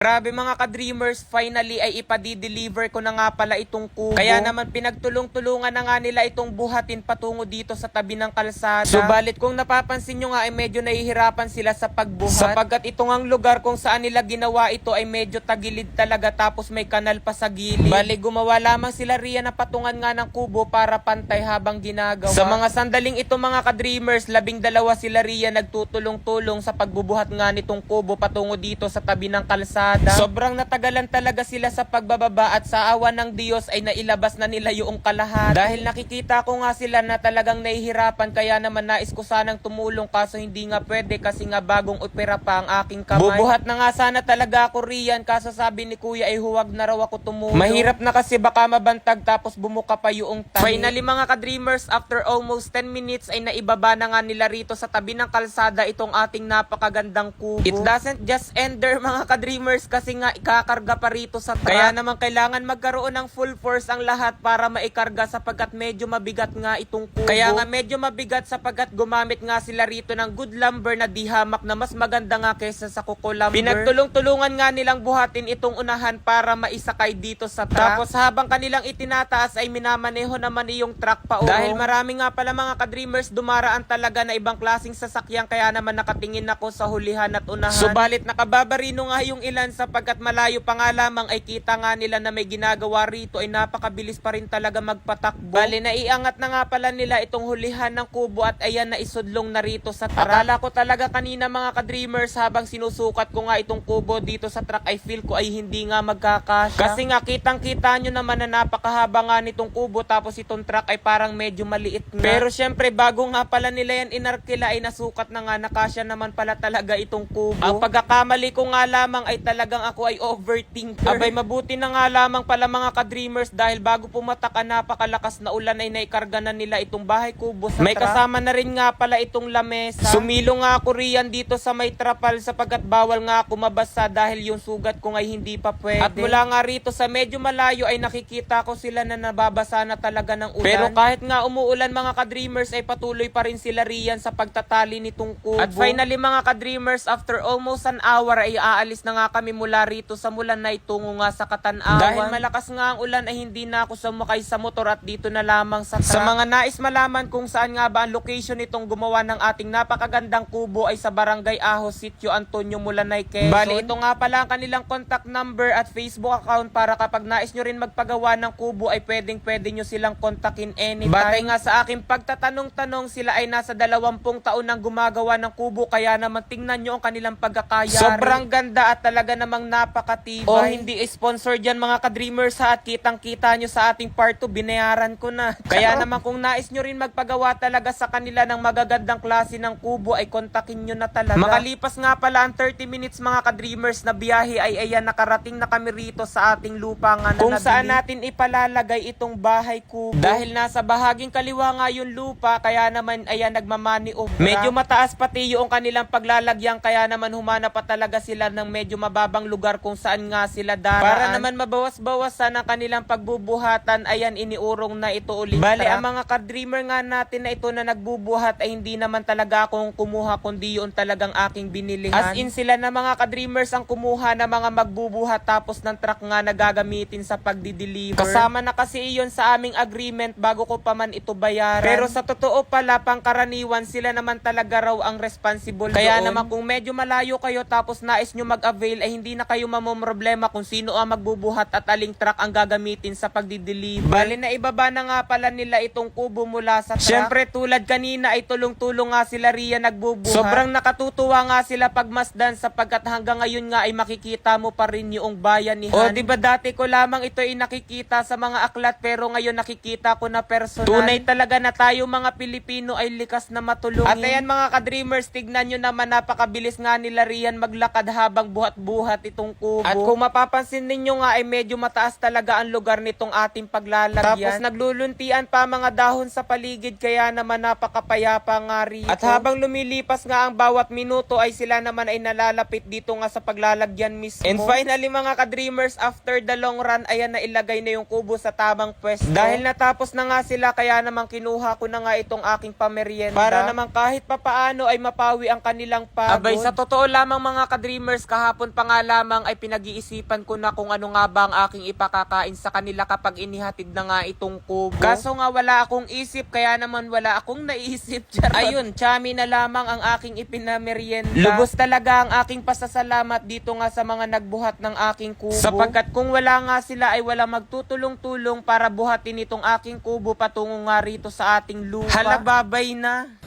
Grabe mga ka-dreamers, finally ay ipadi-deliver ko na nga pala itong kubo. Kaya naman pinagtulong-tulungan na nga nila itong buhatin patungo dito sa tabi ng kalsada. Subalit kung napapansin nyo nga ay medyo nahihirapan sila sa pagbuhat. Sapagkat ito ngang lugar kung saan nila ginawa ito ay medyo tagilid talaga tapos may kanal pa sa gilid. Bali gumawa lamang sila riyan na patungan nga ng kubo para pantay habang ginagawa. Sa mga sandaling ito mga ka-dreamers, 12 sila riyan nagtutulong-tulong sa pagbubuhat nga nitong kubo patungo dito sa tabi ng kalsada. Sobrang natagalan talaga sila sa pagbababa at sa awa ng Diyos ay nailabas na nila yung kalahati. Dahil nakikita ko nga sila na talagang nahihirapan kaya naman nais ko sanang tumulong kaso hindi nga pwede kasi nga bagong opera pa ang aking kamay. Bubuhat na nga sana talaga ako riyan kaso sabi ni kuya ay huwag na raw ako tumulong. Mahirap na kasi baka mabantag tapos bumuka pa yung tahi. Finally mga ka-dreamers, after almost 10 minutes ay naibaba na nga nila rito sa tabi ng kalsada itong ating napakagandang kubo. It doesn't just end there mga ka-dreamers kasi nga ikakarga pa rito sa truck. Kaya naman kailangan magkaroon ng full force ang lahat para maikarga sapagkat medyo mabigat nga itong kubo. Kaya nga medyo mabigat sapagkat gumamit nga sila rito ng good lumber na dihamak na mas maganda nga kaysa sa kuko lumber. Pinagtulong-tulungan nga nilang buhatin itong unahan para maisakay dito sa truck. Tapos habang kanilang itinataas ay minamaneho naman yung truck pa. Dahil marami nga pala mga ka-dreamers dumaraan talaga na ibang klaseng sasakyan kaya naman nakatingin ako sa hulihan at unahan. Subalit nakababarino nga yung ilan sapagkat malayo pa nga lamang ay kita nga nila na may ginagawa rito ay napakabilis pa rin talaga magpatakbo. Bali naiangat na nga pala nila itong hulihan ng kubo at ayan na isudlong na rito sa truck. Akala ko talaga kanina mga ka-dreamers habang sinusukat ko nga itong kubo dito sa truck ay feel ko ay hindi nga magkakasya. Kasi nga kitang kita nyo naman na napakahaba nga nitong kubo tapos itong truck ay parang medyo maliit nga. Pero syempre bago nga pala nila yan inarkila ay nasukat na nga nakasya naman pala talaga itong kubo. Ang pagkakamali ko nga lamang ay talagang ako ay overthinker. Abay mabuti na nga lamang pala mga ka-dreamers dahil bago pumatak ang napakalakas na ulan ay naikarga na nila itong bahay kubo sa may truck. Kasama na rin nga pala itong lamesa. Sumilo nga ako riyan dito sa may trapal sapagkat bawal nga ako mabasa dahil yung sugat ko ay hindi pa pwede. At mula nga rito sa medyo malayo ay nakikita ko sila na nababasa na talaga ng ulan. Pero kahit nga umuulan mga ka-dreamers ay patuloy pa rin sila riyan sa pagtatali nitong kubo. At finally mga ka-dreamers, after almost an hour ay aalis na nga kami mula rito sa mulan na itungo nga sa Katanawan. Dahil malakas nga ang ulan ay hindi na ako sumakay sa motor at dito na lamang sa truck. Sa mga nais malaman kung saan nga ba ang location nitong gumawa ng ating napakagandang kubo ay sa Barangay Ahos, Sitio Antonio, Mulanay, Quezon. Bali ito nga pala ang kanilang contact number at Facebook account para kapag nais nyo rin magpagawa ng kubo ay pwede nyo silang kontakin anytime. Batay nga sa aking pagtatanong-tanong sila ay nasa 20 taon nang gumagawa ng kubo kaya naman tingnan nyo ang kanilang pagkakayari. Sobrang ganda at talaga namang napakatibay. O hindi sponsor dyan mga ka-dreamers ha at kitang-kita nyo sa ating part 2 binayaran ko na. Kaya naman kung nais nyo rin magpagawa talaga sa kanila ng magagandang klase ng kubo ay kontakin nyo na talaga. Makalipas nga pala ang 30 minutes mga ka-dreamers na biyahe ay ayan nakarating na kami rito sa ating lupa nga na kung saan natin ipalalagay itong bahay kubo. Dahil nasa bahaging kaliwa nga yung lupa kaya naman ayan nagmamani obra. Medyo mataas pati yung kanilang paglalagyan kaya naman humana pa talaga sila ng medyo mababang lugar kung saan nga sila daraan. Para naman mabawas-bawasan ang kanilang pagbubuhatan, ayan iniurong na ito ulit. Bale, ang mga ka-dreamer nga natin na ito na nagbubuhat ay hindi naman talaga akong kumuha kundi yun talagang aking binilihan. As in sila na mga ka-dreamers ang kumuha na mga magbubuhat tapos ng truck nga na gagamitin sa pagdi-deliver. Kasama na kasi iyon sa aming agreement bago ko pa man ito bayaran. Pero sa totoo pala, pangkaraniwan sila naman talaga raw ang responsible kaya doon. Naman kung medyo malayo kayo tapos nais nyo mag-avail ay hindi na kayo mamomroblema kung sino ang magbubuhat at aling truck ang gagamitin sa pagdi-deliver. Bali na ibaba na nga pala nila itong kubo mula sa truck. Syempre tulad kanina ay tulong-tulong nga sila riyan nagbubuhat. Sobrang nakatutuwa nga sila pagmasdan sapagkat hanggang ngayon nga ay makikita mo pa rin yung bayanihan. O diba dati ko lamang ito ay nakikita sa mga aklat pero ngayon nakikita ko na personal. Tunay talaga na tayo mga Pilipino ay likas na matulungin. At ayan mga ka-dreamers, tignan nyo naman napakabilis nga nila riyan maglakad habang buhat-buhat itong kubo. At kung mapapansin ninyo nga ay medyo mataas talaga ang lugar nitong ating paglalagyan. Tapos nagluluntian pa mga dahon sa paligid kaya naman napakapayapa nga rito. At habang lumilipas nga ang bawat minuto ay sila naman ay nalalapit dito nga sa paglalagyan mismo. And finally mga ka-dreamers, after the long run ayan na ilagay na yung kubo sa tamang pwesto. Dahil natapos na nga sila kaya naman kinuha ko na nga itong aking pamerienda. Para naman kahit papaano ay mapawi ang kanilang pagod. Abay sa totoo lamang mga ka-dreamers, kahapon pa nga nga lamang ay pinag-iisipan ko na kung ano nga ba ang aking ipakakain sa kanila kapag inihatid na nga itong kubo. Kaso nga wala akong isip, kaya naman wala akong naisip. Ayun, chami na lamang ang aking ipinamerienda. Lubos talaga ang aking pasasalamat dito nga sa mga nagbuhat ng aking kubo. Sapagkat kung wala nga sila ay wala magtutulong-tulong para buhatin itong aking kubo patungo nga rito sa ating lupa. Hala, babay na.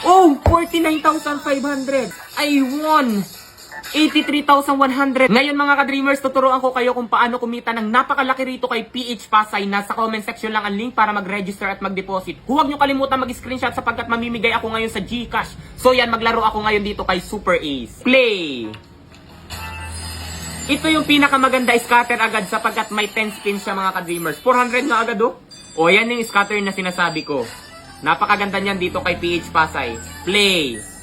Oh, 49,500. I won 83,100. Ngayon mga ka-dreamers, tuturuan ko kayo kung paano kumita ng napakalaki rito kay PH Pasay. Nasa comment section lang ang link para mag-register at mag-deposit. Huwag nyo kalimutan mag-screenshot sapagkat mamimigay ako ngayon sa GCash. So yan, maglaro ako ngayon dito kay Super Ace. Play! Ito yung pinakamaganda scatter agad sapagkat may 10 spins siya mga ka-dreamers. 400 na agad oh. O yan yung scatter na sinasabi ko. Napakaganda niyan dito kay PH Pasay. Play!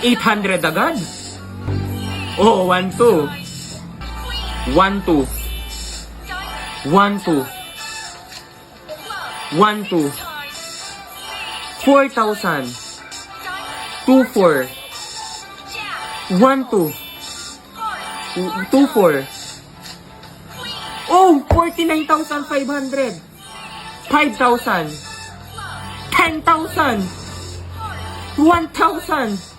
800 agad. Oh, 1, 2. 1, 2. 1, 2. 1, 2. 4,000. 2, 4. 1, 2. 2, 4. Oh, 49,500. 5,000. 10,000. 1,000.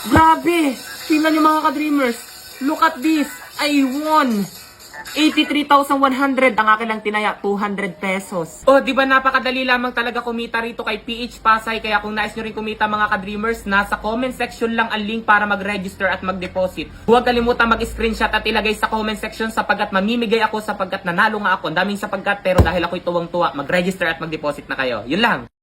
Grabe! Tingnan nyo mga ka-dreamers. Look at this. I won 83,100. Ang akin lang tinaya, 200 pesos. Oh, di ba napakadali lamang talaga kumita rito kay PH Pasay. Kaya kung nais nyo rin kumita mga ka-dreamers, nasa comment section lang ang link para mag-register at mag-deposit. Huwag kalimutan mag-screenshot at ilagay sa comment section sapagkat mamimigay ako sapagkat nanalo nga ako. Daming sapagkat pero dahil ako'y tuwang-tuwa, mag-register at mag-deposit na kayo. Yun lang.